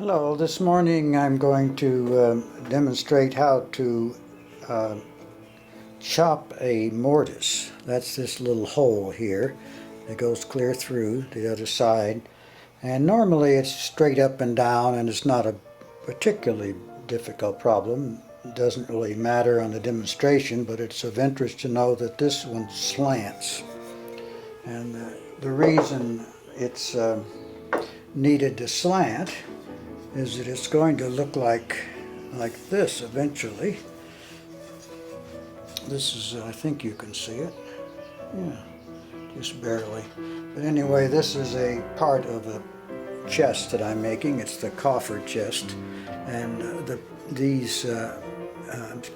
Hello, this morning I'm going to demonstrate how to uh, chop a mortise. That's this little hole here that goes clear through the other side. And normally it's straight up and down and it's not a particularly difficult problem. It doesn't really matter on the demonstration, but it's of interest to know that this one slants. And the reason it's needed to slant is that it's going to look like this eventually. This is, I think you can see it. Yeah, just barely. But anyway, this is a part of a chest that I'm making. It's the coffer chest. And these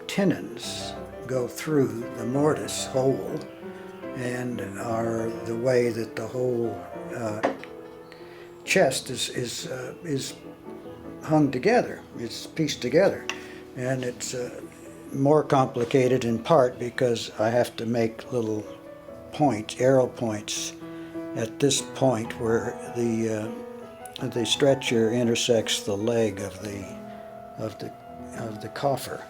tenons go through the mortise hole and are the way that the whole chest is hung together. It's pieced together, and it's more complicated in part because I have to make little points, arrow points, at this point where the stretcher intersects the leg of the coffer.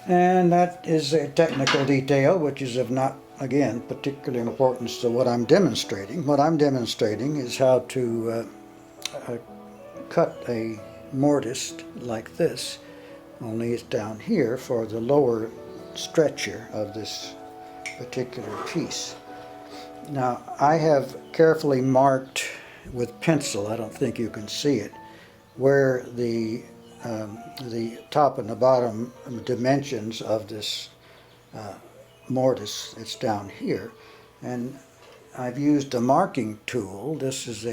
And that is a technical detail which is of not, again, particular importance to what I'm demonstrating. What I'm demonstrating is how to cut a mortise like this, only it's down here for the lower stretcher of this particular piece. Now I have carefully marked with pencil, I don't think you can see it, where the top and the bottom dimensions of this mortise. It's down here, and I've used a marking tool. This is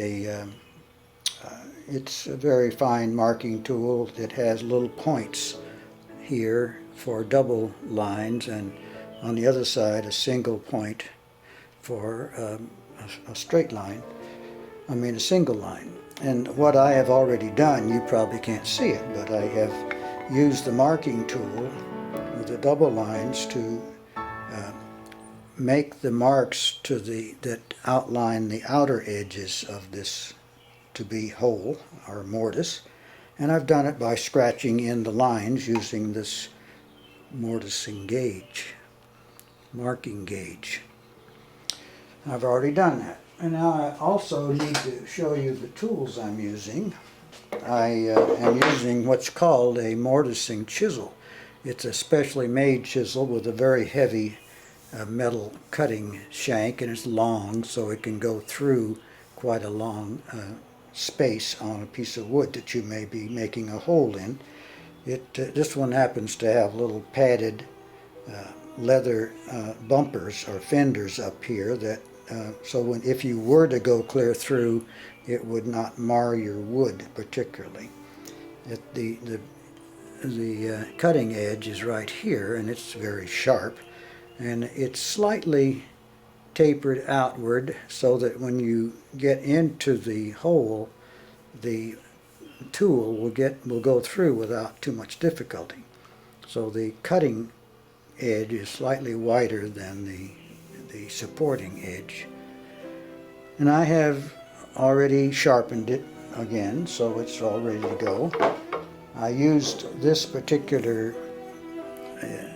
it's a very fine marking tool. It has little points here for double lines, and on the other side a single point for a straight line. I mean a single line. And what I have already done, you probably can't see it, but I have used the marking tool with the double lines to make the marks that outline the outer edges of this to be whole or mortise, and I've done it by scratching in the lines using this mortising gauge, marking gauge. I've already done that. And now I also need to show you the tools I'm using. I am using what's called a mortising chisel. It's a specially made chisel with a very heavy metal cutting shank, and it's long, so it can go through quite a long space on a piece of wood that you may be making a hole in. This one happens to have little padded leather bumpers or fenders up here that so if you were to go clear through, it would not mar your wood particularly. The cutting edge is right here, and it's very sharp, and it's slightly tapered outward so that when you get into the hole, the tool will go through without too much difficulty. So the cutting edge is slightly wider than the supporting edge. And I have already sharpened it again, so it's all ready to go. I used this particular,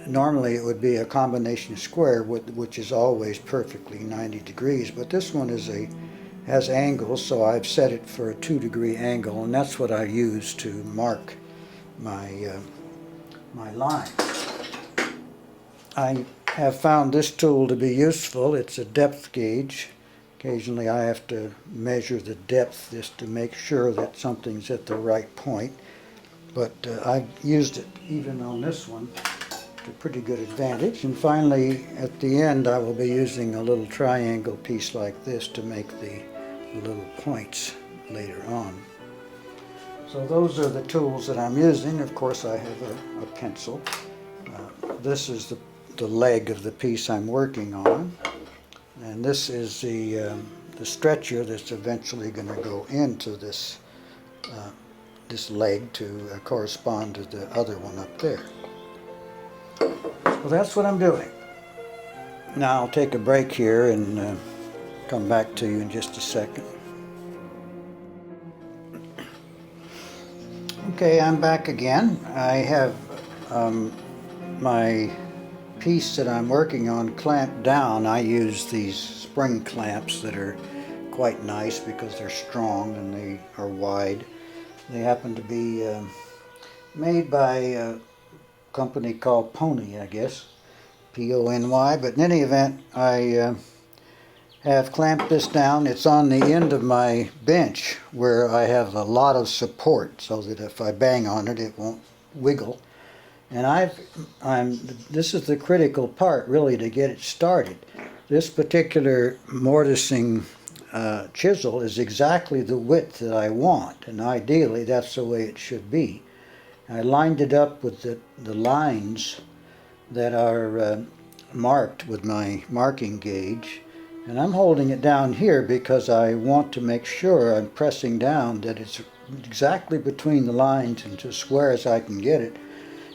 normally it would be a combination square, which is always perfectly 90 degrees, but this one has angles, so I've set it for a 2-degree angle, and that's what I use to mark my line. I have found this tool to be useful. It's a depth gauge. Occasionally I have to measure the depth just to make sure that something's at the right point, but I've used it even on this one to pretty good advantage. And finally, at the end, I will be using a little triangle piece like this to make the little points later on. So those are the tools that I'm using. Of course, I have a pencil. This is the leg of the piece I'm working on, and this is the stretcher that's eventually going to go into this leg to correspond to the other one up there. So that's what I'm doing. Now I'll take a break here and come back to you in just a second. Okay, I'm back again. I have my piece that I'm working on clamped down. I use these spring clamps that are quite nice because they're strong and they are wide. They happen to be made by a company called Pony, I guess, P-O-N-Y. But in any event, I have clamped this down. It's on the end of my bench where I have a lot of support so that if I bang on it, it won't wiggle. And this is the critical part really to get it started. This particular mortising chisel is exactly the width that I want, and ideally that's the way it should be. I lined it up with the lines that are marked with my marking gauge. And I'm holding it down here because I want to make sure I'm pressing down that it's exactly between the lines and as square as I can get it.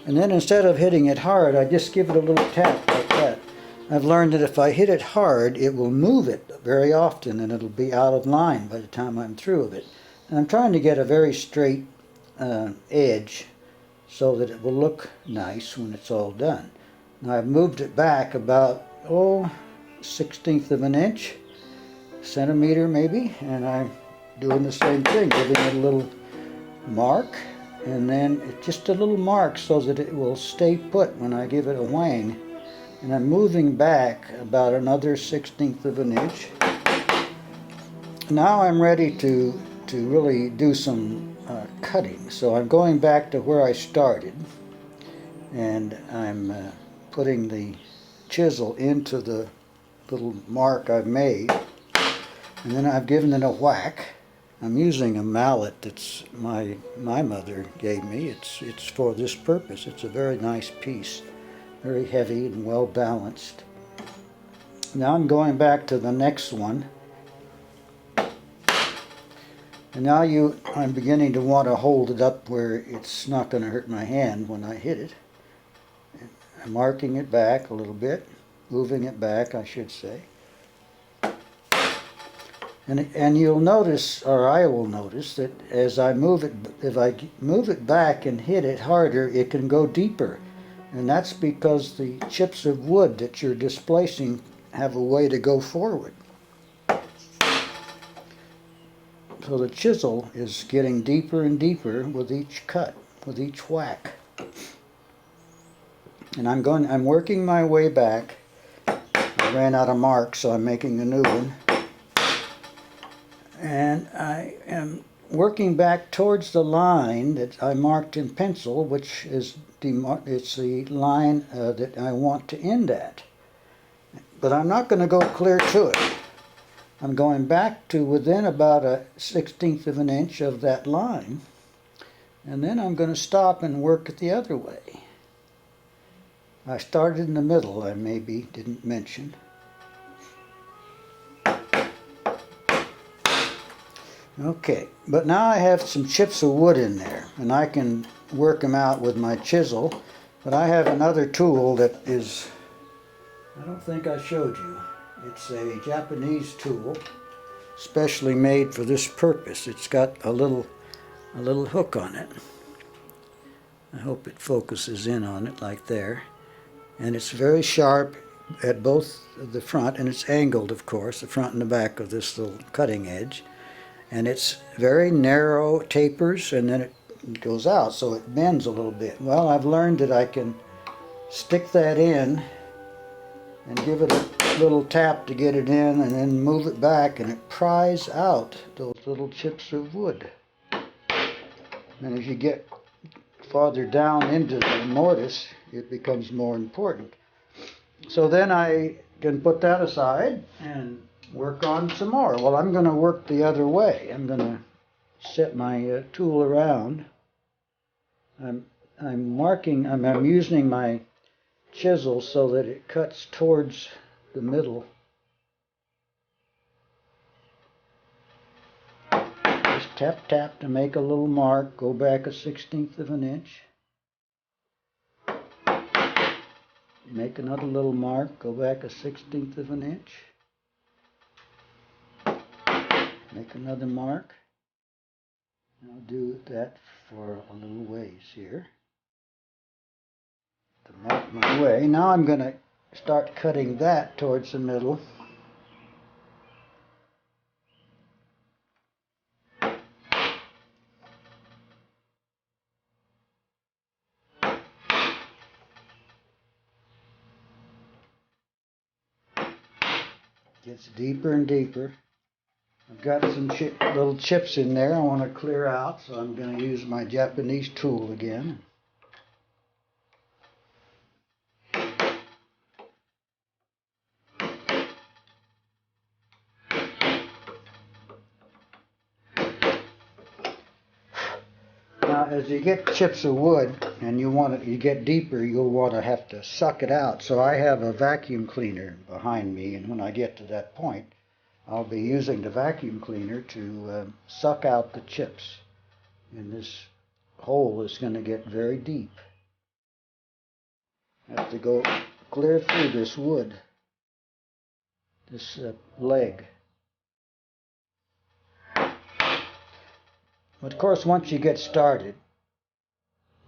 And then instead of hitting it hard, I just give it a little tap like that. I've learned that if I hit it hard, it will move it very often and it'll be out of line by the time I'm through with it. And I'm trying to get a very straight edge so that it will look nice when it's all done. Now I've moved it back about, 1/16 of an inch, centimeter maybe, and I'm doing the same thing, giving it a little mark, and then just a little mark so that it will stay put when I give it a whang. And I'm moving back about another 1/16 of an inch. Now I'm ready to really do some cutting. So I'm going back to where I started, and I'm putting the chisel into the little mark I've made, and then I've given it a whack. I'm using a mallet that's my mother gave me. It's for this purpose. It's a very nice piece, very heavy and well balanced. Now I'm going back to the next one, and now I'm beginning to want to hold it up where it's not going to hurt my hand when I hit it. I'm marking it back a little bit, moving it back, I should say. And you'll notice, or I will notice, that as I move it, if I move it back and hit it harder, it can go deeper. And that's because the chips of wood that you're displacing have a way to go forward. So the chisel is getting deeper and deeper with each cut, with each whack. And I'm working my way back. I ran out of marks, so I'm making a new one. And I am working back towards the line that I marked in pencil, which is it's the line that I want to end at. But I'm not going to go clear to it. I'm going back to within about 1/16 of an inch of that line, and then I'm going to stop and work it the other way. I started in the middle, I maybe didn't mention. Okay, but now I have some chips of wood in there, and I can work them out with my chisel, but I have another tool that is, I don't think I showed you. It's a Japanese tool, specially made for this purpose. It's got a little hook on it. I hope it focuses in on it like there. And it's very sharp at both the front, and it's angled, of course, the front and the back of this little cutting edge. And it's very narrow, tapers, and then it goes out, so it bends a little bit. Well, I've learned that I can stick that in and give it a little tap to get it in, and then move it back, and it pries out those little chips of wood. And as you get farther down into the mortise, it becomes more important. So then I can put that aside and work on some more. Well, I'm going to work the other way. I'm going to set my tool around. I'm using my chisel so that it cuts towards the middle. Just tap tap to make a little mark, go back 1/16 of an inch. Make another little mark, go back 1/16 of an inch. Make another mark. I'll do that for a little ways here to mark my way. Now I'm going to start cutting that towards the middle. Gets deeper and deeper. I've got some little chips in there I want to clear out, so I'm going to use my Japanese tool again. Now, as you get chips of wood and you get deeper, you'll have to suck it out. So I have a vacuum cleaner behind me, and when I get to that point, I'll be using the vacuum cleaner to suck out the chips. And this hole is going to get very deep. I have to go clear through this wood, this leg. But of course, once you get started,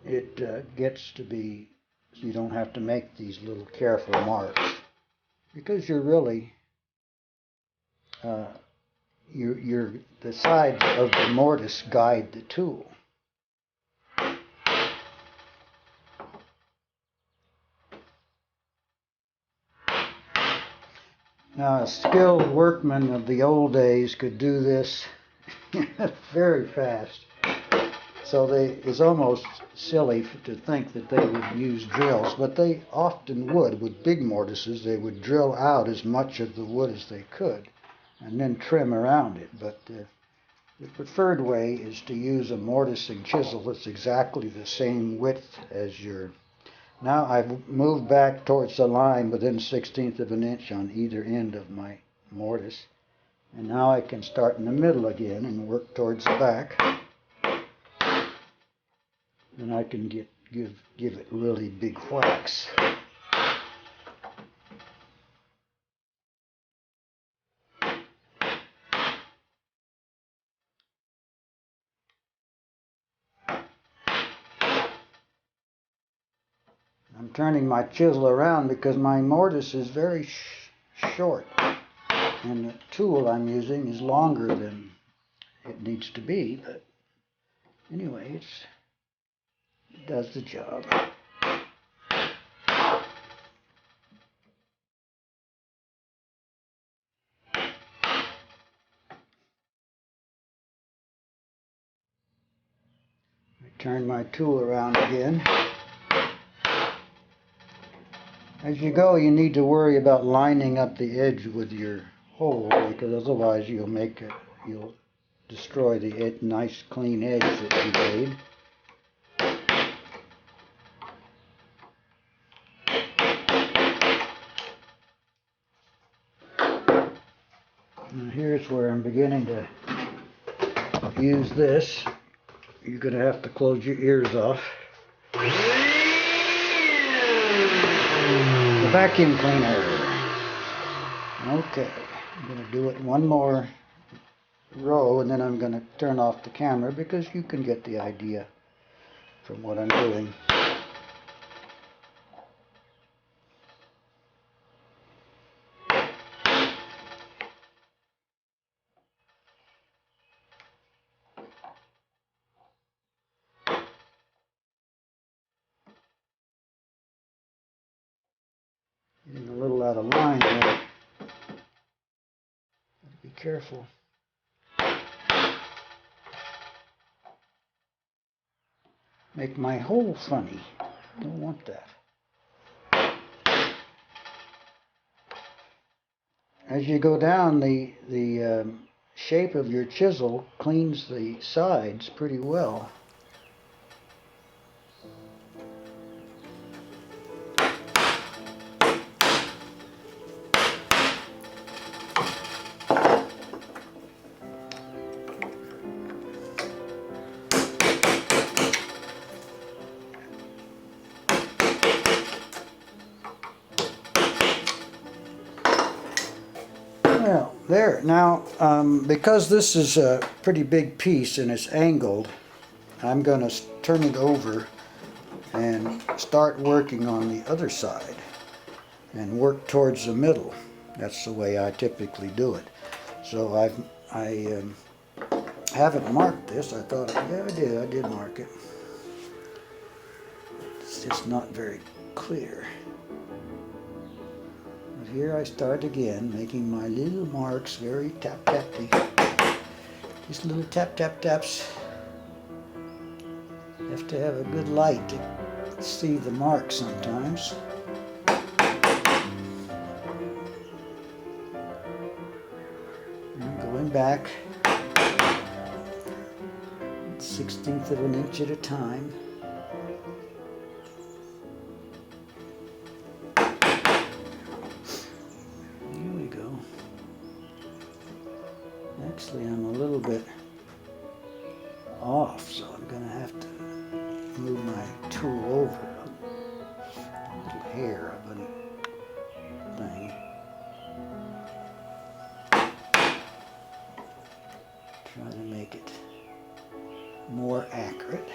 it gets to be, you don't have to make these little careful marks, because you're really, the sides of the mortise guide the tool. Now, a skilled workman of the old days could do this very fast. So it's almost silly to think that they would use drills, but they often would. With big mortises, they would drill out as much of the wood as they could and then trim around it. But the preferred way is to use a mortise and chisel that's exactly the same width as your... Now I've moved back towards the line within 1/16 of an inch on either end of my mortise. And now I can start in the middle again and work towards the back. And I can give it really big whacks. I'm turning my chisel around because my mortise is very short, and the tool I'm using is longer than it needs to be, but anyway, it does the job. I turn my tool around again. As you go, you need to worry about lining up the edge with your hole, because otherwise you'll destroy the nice clean edge that you made. Now here's where I'm beginning to use this. You're going to have to close your ears off. The vacuum cleaner. Okay, I'm going to do it one more row, and then I'm going to turn off the camera because you can get the idea from what I'm doing. Getting a little out of line there. Gotta be careful. Make my hole funny. Don't want that. As you go down, the shape of your chisel cleans the sides pretty well. Well, There, now, because this is a pretty big piece and it's angled, I'm going to turn it over and start working on the other side and work towards the middle. That's the way I typically do it. So I haven't marked this. I thought, yeah, I did mark it. It's just not very clear. But here I start again, making my little marks, very tap-tappy. Just little tap-tap-taps. You have to have a good light to see the marks sometimes. And going back 1/16 of an inch at a time. Here we go. Actually, I'm a little bit off, so I'm going to have to move my tool over a little hair of a thing. Try to make it more accurate.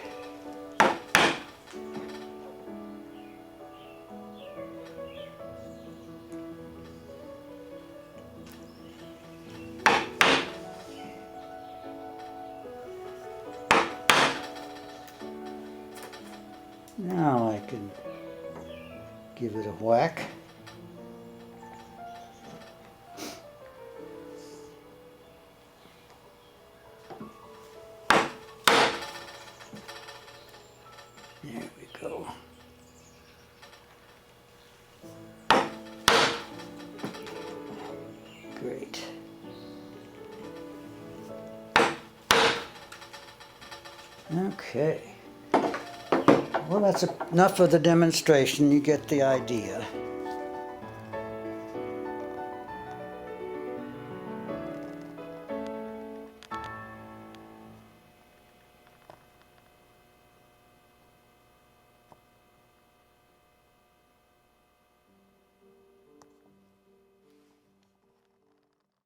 Now I can give it a whack. There we go. Great. Okay. Well, that's enough of the demonstration. You get the idea.